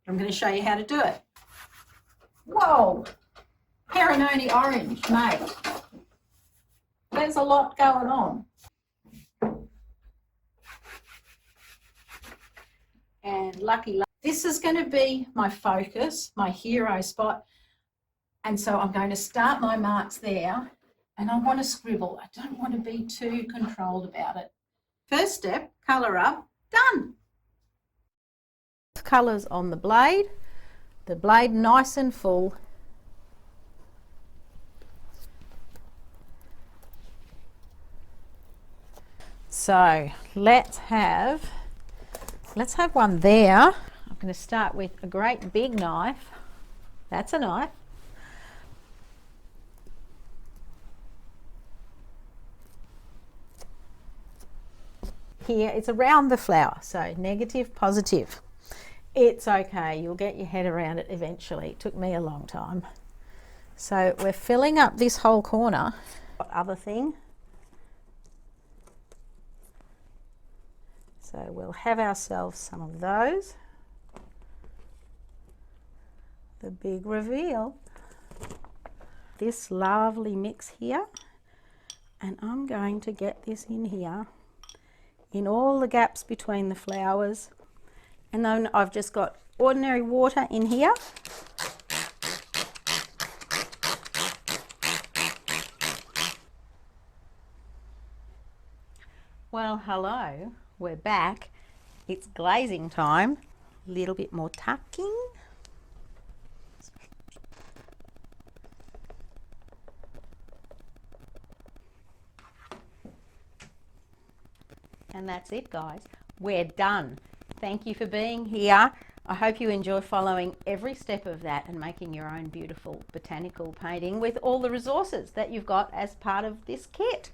I'm going to show you how to do it. Whoa! Perononi orange, mate. There's a lot going on. And lucky, this is going to be my focus, my hero spot. And so I'm going to start my marks there, and I want to scribble. I don't want to be too controlled about it. First step, colour up, done. Colours on the blade nice and full. So let's have one there. I'm going to start with a great big knife. That's a knife. Here it's around the flower, so negative, positive. It's okay, you'll get your head around it eventually. It took me a long time. So we're filling up this whole corner. Other thing. So we'll have ourselves some of those. The big reveal. This lovely mix here. And I'm going to get this in here, in all the gaps between the flowers. And then I've just got ordinary water in here. Well, hello, we're back. It's glazing time. A little bit more tucking. And that's it, guys. We're done. Thank you for being here. I hope you enjoy following every step of that and making your own beautiful botanical painting with all the resources that you've got as part of this kit.